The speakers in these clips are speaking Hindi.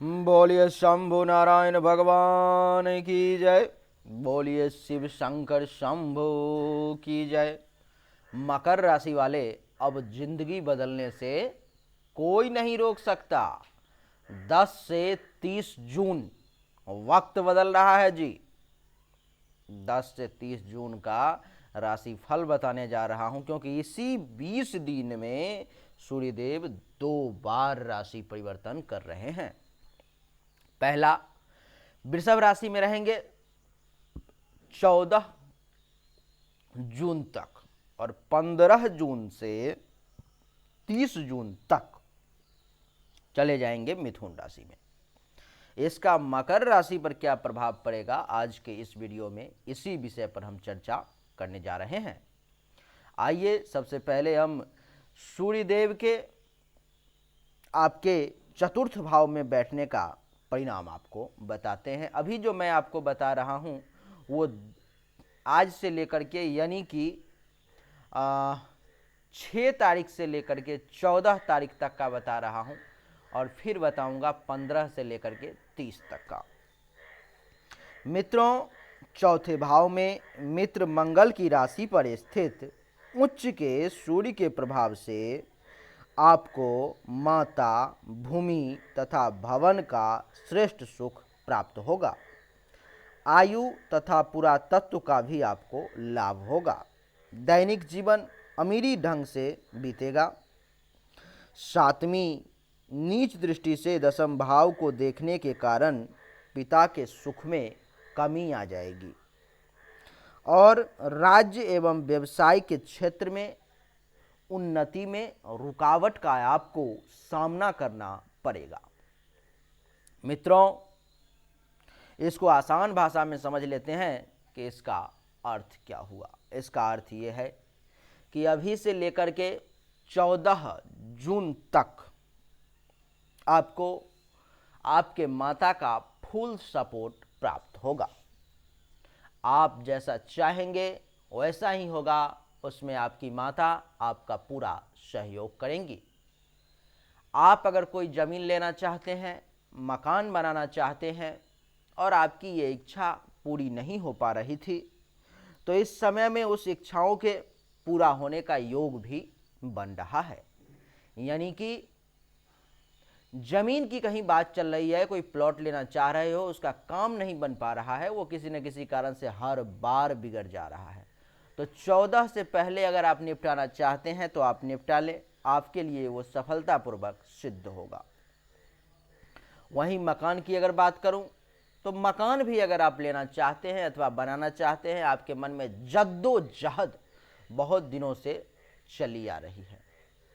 बोलिए शंभु नारायण भगवान की जय। बोलिए शिव शंकर शंभु की जय। मकर राशि वाले, अब जिंदगी बदलने से कोई नहीं रोक सकता। 10 से 30 जून वक्त बदल रहा है जी। 10 से 30 जून का राशि फल बताने जा रहा हूं, क्योंकि इसी 20 दिन में सूर्यदेव 2 बार राशि परिवर्तन कर रहे हैं। पहला, वृषभ राशि में रहेंगे 14 जून तक और 15 जून से 30 जून तक चले जाएंगे मिथुन राशि में। इसका मकर राशि पर क्या प्रभाव पड़ेगा, आज के इस वीडियो में इसी विषय पर हम चर्चा करने जा रहे हैं। आइए सबसे पहले हम सूर्यदेव के आपके चतुर्थ भाव में बैठने का परिणाम आपको बताते हैं। अभी जो मैं आपको बता रहा हूं वो आज से लेकर के यानी कि 6 तारीख से लेकर के 14 तारीख तक का बता रहा हूं, और फिर बताऊंगा 15 से लेकर के 30 तक का। मित्रों, चौथे भाव में मित्र मंगल की राशि पर स्थित उच्च के सूर्य के प्रभाव से आपको माता, भूमि तथा भवन का श्रेष्ठ सुख प्राप्त होगा। आयु तथा पुरातत्व का भी आपको लाभ होगा। दैनिक जीवन अमीरी ढंग से बीतेगा। सातवीं नीच दृष्टि से दशम भाव को देखने के कारण पिता के सुख में कमी आ जाएगी और राज्य एवं व्यवसाय के क्षेत्र में उन्नति में रुकावट का आपको सामना करना पड़ेगा। मित्रों, इसको आसान भाषा में समझ लेते हैं कि इसका अर्थ क्या हुआ। इसका अर्थ ये है कि अभी से लेकर के 14 जून तक आपको आपके माता का फुल सपोर्ट प्राप्त होगा। आप जैसा चाहेंगे वैसा ही होगा, उसमें आपकी माता आपका पूरा सहयोग करेंगी। आप अगर कोई ज़मीन लेना चाहते हैं, मकान बनाना चाहते हैं और आपकी ये इच्छा पूरी नहीं हो पा रही थी, तो इस समय में उस इच्छाओं के पूरा होने का योग भी बन रहा है। यानी कि जमीन की कहीं बात चल रही है, कोई प्लॉट लेना चाह रहे हो, उसका काम नहीं बन पा रहा है, वो किसी न किसी कारण से हर बार बिगड़ जा रहा है, तो 14 से पहले अगर आप निपटाना चाहते हैं तो आप निपटा लें, आपके लिए वो सफलतापूर्वक सिद्ध होगा। वहीं मकान की अगर बात करूं तो मकान भी अगर आप लेना चाहते हैं अथवा बनाना चाहते हैं, आपके मन में जद्दोजहद बहुत दिनों से चली आ रही है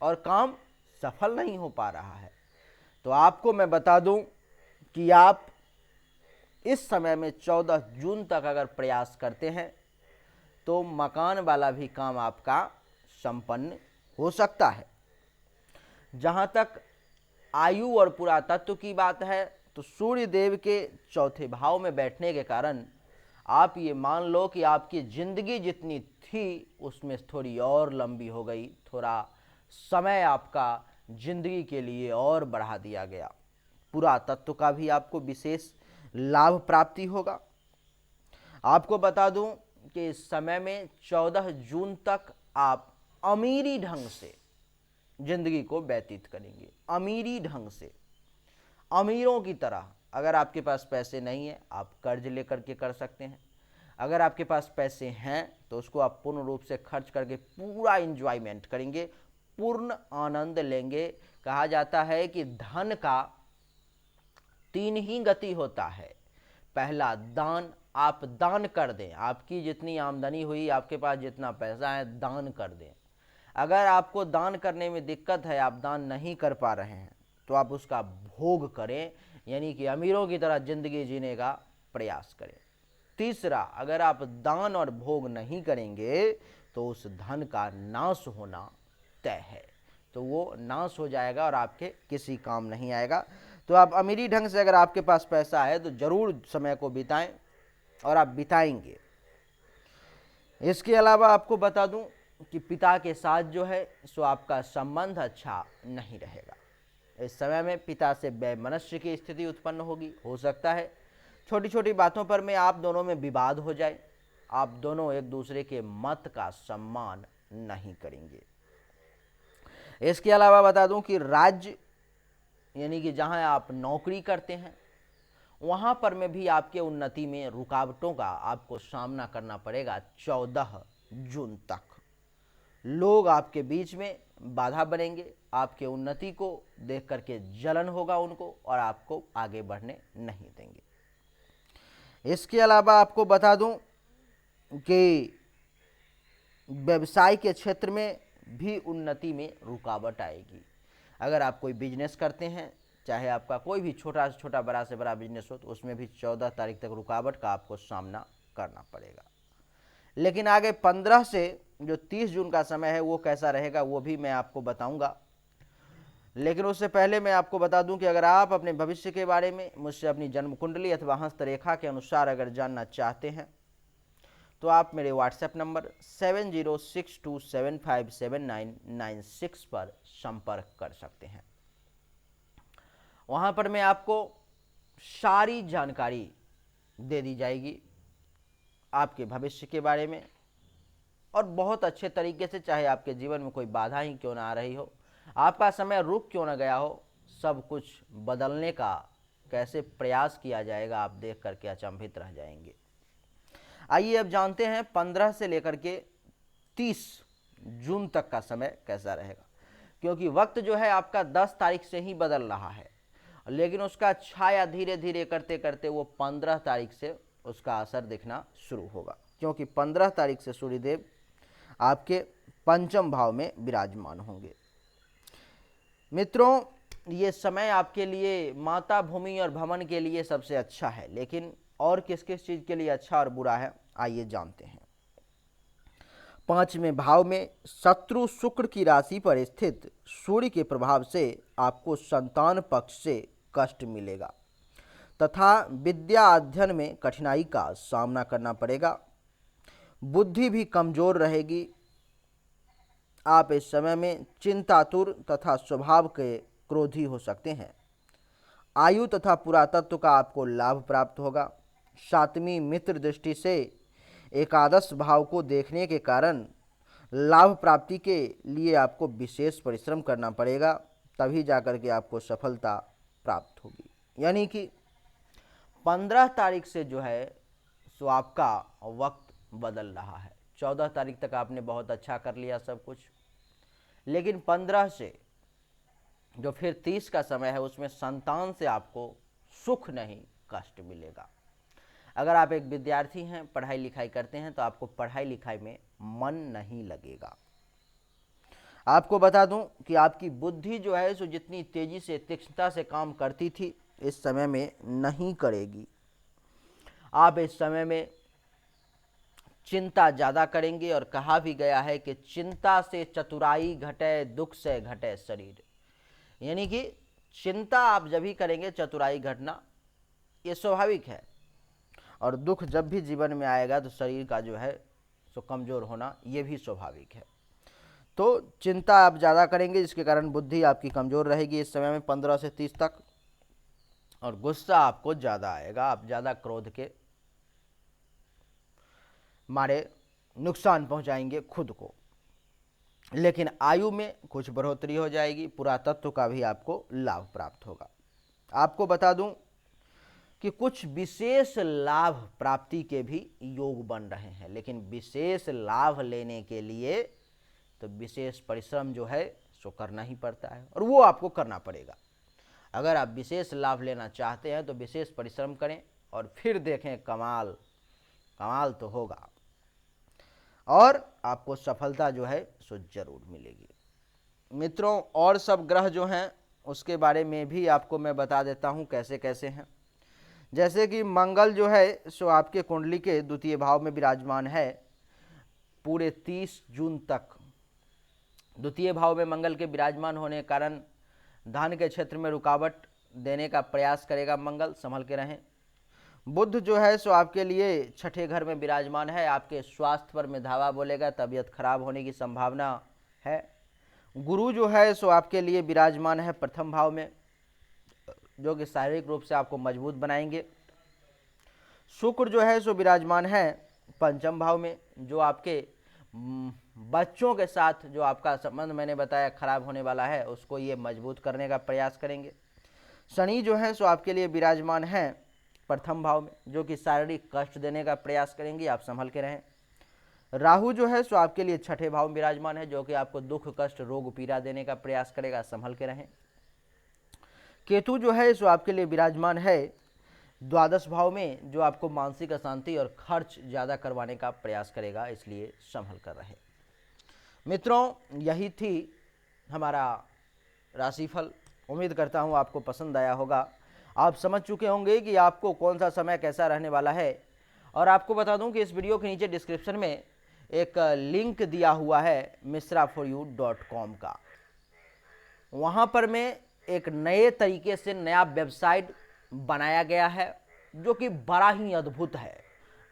और काम सफल नहीं हो पा रहा है, तो आपको मैं बता दूं कि आप इस समय में 14 जून तक अगर प्रयास करते हैं तो मकान वाला भी काम आपका संपन्न हो सकता है। जहाँ तक आयु और पुरातत्व की बात है तो सूर्य देव के चौथे भाव में बैठने के कारण आप ये मान लो कि आपकी ज़िंदगी जितनी थी उसमें थोड़ी और लंबी हो गई, थोड़ा समय आपका जिंदगी के लिए और बढ़ा दिया गया। पुरातत्व का भी आपको विशेष लाभ प्राप्ति होगा। आपको बता दूं कि इस समय में 14 जून तक आप अमीरी ढंग से जिंदगी को व्यतीत करेंगे। अमीरी ढंग से, अमीरों की तरह। अगर आपके पास पैसे नहीं है आप कर्ज लेकर के कर सकते हैं, अगर आपके पास पैसे हैं तो उसको आप पूर्ण रूप से खर्च करके पूरा इंजॉयमेंट करेंगे, पूर्ण आनंद लेंगे। कहा जाता है कि धन का 3 ही गति होता है। पहला दान, आप दान कर दें, आपकी जितनी आमदनी हुई, आपके पास जितना पैसा है दान कर दें। अगर आपको दान करने में दिक्कत है, आप दान नहीं कर पा रहे हैं, तो आप उसका भोग करें, यानी कि अमीरों की तरह जिंदगी जीने का प्रयास करें। तीसरा, अगर आप दान और भोग नहीं करेंगे तो उस धन का नाश होना तय है, तो वो नाश हो जाएगा और आपके किसी काम नहीं आएगा। तो आप अमीरी ढंग से, अगर आपके पास पैसा है तो जरूर समय को बिताएं और आप बिताएंगे। इसके अलावा आपको बता दूं कि पिता के साथ जो है सो आपका संबंध अच्छा नहीं रहेगा। इस समय में पिता से वैमनस्य की स्थिति उत्पन्न होगी। हो सकता है छोटी छोटी बातों पर में आप दोनों में विवाद हो जाए, आप दोनों एक दूसरे के मत का सम्मान नहीं करेंगे। इसके अलावा बता दूं कि राज्य यानी कि जहां आप नौकरी करते हैं वहां पर में भी आपके उन्नति में रुकावटों का आपको सामना करना पड़ेगा। 14 जून तक लोग आपके बीच में बाधा बनेंगे, आपके उन्नति को देख करके जलन होगा उनको और आपको आगे बढ़ने नहीं देंगे। इसके अलावा आपको बता दूं कि व्यवसाय के क्षेत्र में भी उन्नति में रुकावट आएगी। अगर आप कोई बिजनेस करते हैं, चाहे आपका कोई भी छोटा से छोटा बड़ा से बड़ा बिजनेस हो, तो उसमें भी 14 तारीख तक रुकावट का आपको सामना करना पड़ेगा। लेकिन आगे 15 से जो 30 जून का समय है वो कैसा रहेगा वो भी मैं आपको बताऊंगा। लेकिन उससे पहले मैं आपको बता दूं कि अगर आप अपने भविष्य के बारे में मुझसे अपनी जन्म कुंडली अथवा हस्तरेखा के अनुसार अगर जानना चाहते हैं तो आप मेरे व्हाट्सएप नंबर 7062757996 पर संपर्क कर सकते हैं। वहां पर मैं आपको सारी जानकारी दे दी जाएगी आपके भविष्य के बारे में, और बहुत अच्छे तरीके से, चाहे आपके जीवन में कोई बाधा ही क्यों ना आ रही हो, आपका समय रुक क्यों ना गया हो, सब कुछ बदलने का कैसे प्रयास किया जाएगा आप देख करके अचंभित रह जाएंगे। आइए अब जानते हैं 15 से लेकर के 30 जून तक का समय कैसा रहेगा, क्योंकि वक्त जो है आपका 10 तारीख से ही बदल रहा है, लेकिन उसका छाया धीरे धीरे करते करते वो 15 तारीख से उसका असर दिखना शुरू होगा, क्योंकि 15 तारीख से सूर्यदेव आपके पंचम भाव में विराजमान होंगे। मित्रों, ये समय आपके लिए माता भूमि और भ्रमण के लिए सबसे अच्छा है, लेकिन और किस किस चीज के लिए अच्छा और बुरा है आइए जानते हैं। 5वें भाव में शत्रु शुक्र की राशि पर स्थित सूर्य के प्रभाव से आपको संतान पक्ष से कष्ट मिलेगा तथा विद्या अध्ययन में कठिनाई का सामना करना पड़ेगा। बुद्धि भी कमजोर रहेगी। आप इस समय में चिंतातुर तथा स्वभाव के क्रोधी हो सकते हैं। आयु तथा पुरातत्व का आपको लाभ प्राप्त होगा। 7वीं मित्र दृष्टि से एकादश भाव को देखने के कारण लाभ प्राप्ति के लिए आपको विशेष परिश्रम करना पड़ेगा, तभी जाकर के आपको सफलता प्राप्त होगी। यानी कि 15 तारीख से जो है सो आपका वक्त बदल रहा है। 14 तारीख तक आपने बहुत अच्छा कर लिया सब कुछ, लेकिन 15 से जो फिर 30 का समय है उसमें संतान से आपको सुख नहीं कष्ट मिलेगा। अगर आप एक विद्यार्थी हैं, पढ़ाई लिखाई करते हैं, तो आपको पढ़ाई लिखाई में मन नहीं लगेगा। आपको बता दूं कि आपकी बुद्धि जो है सो जितनी तेजी से तीक्ष्णता से काम करती थी इस समय में नहीं करेगी। आप इस समय में चिंता ज़्यादा करेंगे, और कहा भी गया है कि चिंता से चतुराई घटे, दुख से घटे शरीर। यानी कि चिंता आप जब भी करेंगे चतुराई घटना ये स्वाभाविक है, और दुख जब भी जीवन में आएगा तो शरीर का जो है सो कमज़ोर होना ये भी स्वाभाविक है। तो चिंता आप ज़्यादा करेंगे जिसके कारण बुद्धि आपकी कमज़ोर रहेगी इस समय में 15 से 30 तक, और गुस्सा आपको ज़्यादा आएगा। आप ज़्यादा क्रोध के मारे नुकसान पहुंचाएंगे खुद को। लेकिन आयु में कुछ बढ़ोतरी हो जाएगी, पुरातत्व का भी आपको लाभ प्राप्त होगा। आपको बता दूं कि कुछ विशेष लाभ प्राप्ति के भी योग बन रहे हैं, लेकिन विशेष लाभ लेने के लिए तो विशेष परिश्रम जो है सो करना ही पड़ता है, और वो आपको करना पड़ेगा। अगर आप विशेष लाभ लेना चाहते हैं तो विशेष परिश्रम करें और फिर देखें कमाल तो होगा, और आपको सफलता जो है सो जरूर मिलेगी। मित्रों, और सब ग्रह जो हैं उसके बारे में भी आपको मैं बता देता हूं कैसे कैसे हैं। जैसे कि मंगल जो है सो आपके कुंडली के द्वितीय भाव में विराजमान है पूरे 30 जून तक। द्वितीय भाव में मंगल के विराजमान होने के कारण धन के क्षेत्र में रुकावट देने का प्रयास करेगा मंगल, संभल के रहें। बुध जो है सो आपके लिए छठे घर में विराजमान है, आपके स्वास्थ्य पर में धावा बोलेगा, तबीयत खराब होने की संभावना है। गुरु जो है सो आपके लिए विराजमान है प्रथम भाव में, जो कि शारीरिक रूप से आपको मजबूत बनाएंगे। शुक्र जो है सो विराजमान है पंचम भाव में, जो आपके बच्चों के साथ जो आपका संबंध मैंने बताया खराब होने वाला है उसको ये मजबूत करने का प्रयास करेंगे। शनि जो है सो आपके लिए विराजमान है प्रथम भाव में, जो कि शारीरिक कष्ट देने का प्रयास करेंगे, आप संभल के रहें। राहु जो है सो आपके लिए छठे भाव में विराजमान है, जो कि आपको दुख कष्ट रोग पीड़ा देने का प्रयास करेगा, संभल के रहें। केतु जो है सो आपके लिए विराजमान है द्वादश भाव में, जो आपको मानसिक अशांति और खर्च ज़्यादा करवाने का प्रयास करेगा, इसलिए संभल कर रहे। मित्रों, यही थी हमारा राशिफल। उम्मीद करता हूँ आपको पसंद आया होगा। आप समझ चुके होंगे कि आपको कौन सा समय कैसा रहने वाला है। और आपको बता दूं कि इस वीडियो के नीचे डिस्क्रिप्शन में एक लिंक दिया हुआ है misraforyou.com का। वहाँ पर मैं एक नए तरीके से नया वेबसाइट बनाया गया है, जो कि बड़ा ही अद्भुत है,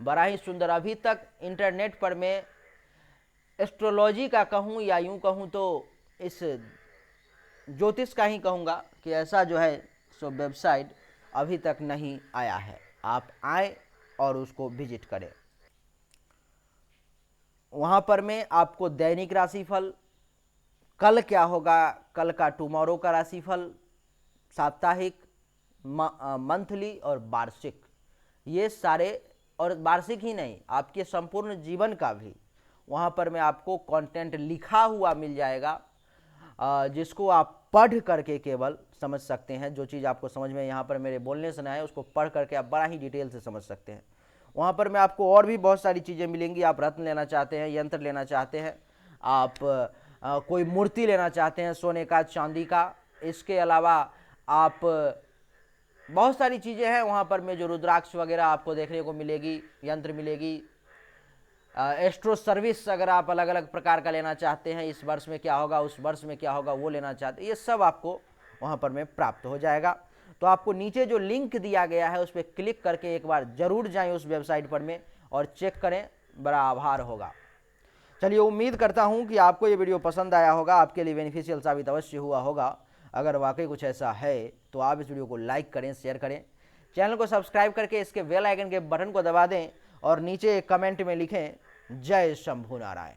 बड़ा ही सुंदर। अभी तक इंटरनेट पर मैं एस्ट्रोलॉजी का कहूँ या यूँ कहूँ तो इस ज्योतिष का ही कहूँगा कि ऐसा जो है सो वेबसाइट अभी तक नहीं आया है। आप आए और उसको विजिट करें। वहाँ पर मैं आपको दैनिक राशिफल, कल क्या होगा, कल का टुमारो का राशिफल, साप्ताहिक, मंथली और वार्षिक, ये सारे, और वार्षिक ही नहीं आपके संपूर्ण जीवन का भी वहाँ पर मैं आपको कंटेंट लिखा हुआ मिल जाएगा, जिसको आप पढ़ करके केवल समझ सकते हैं। जो चीज़ आपको समझ में यहाँ पर मेरे बोलने से ना आए उसको पढ़ करके आप बड़ा ही डिटेल से समझ सकते हैं। वहाँ पर मैं आपको और भी बहुत सारी चीज़ें मिलेंगी। आप रत्न लेना चाहते हैं, यंत्र लेना चाहते हैं, आप कोई मूर्ति लेना चाहते हैं सोने का चांदी का, इसके अलावा आप बहुत सारी चीज़ें हैं वहाँ पर में, जो रुद्राक्ष वगैरह आपको देखने को मिलेगी, यंत्र मिलेगी। एस्ट्रो सर्विस अगर आप अलग अलग प्रकार का लेना चाहते हैं, इस वर्ष में क्या होगा, उस वर्ष में क्या होगा, वो लेना चाहते हैं, ये सब आपको वहाँ पर में प्राप्त हो जाएगा। तो आपको नीचे जो लिंक दिया गया है उस पर क्लिक करके एक बार जरूर जाएं उस वेबसाइट पर में और चेक करें, बड़ा आभार होगा। चलिए, उम्मीद करता हूँ कि आपको ये वीडियो पसंद आया होगा, आपके लिए बेनिफिशियल साबित अवश्य हुआ होगा। अगर वाकई कुछ ऐसा है तो आप इस वीडियो को लाइक करें, शेयर करें, चैनल को सब्सक्राइब करके इसके बेल आइकन के बटन को दबा दें और नीचे एक कमेंट में लिखें जय शंभू नारायण।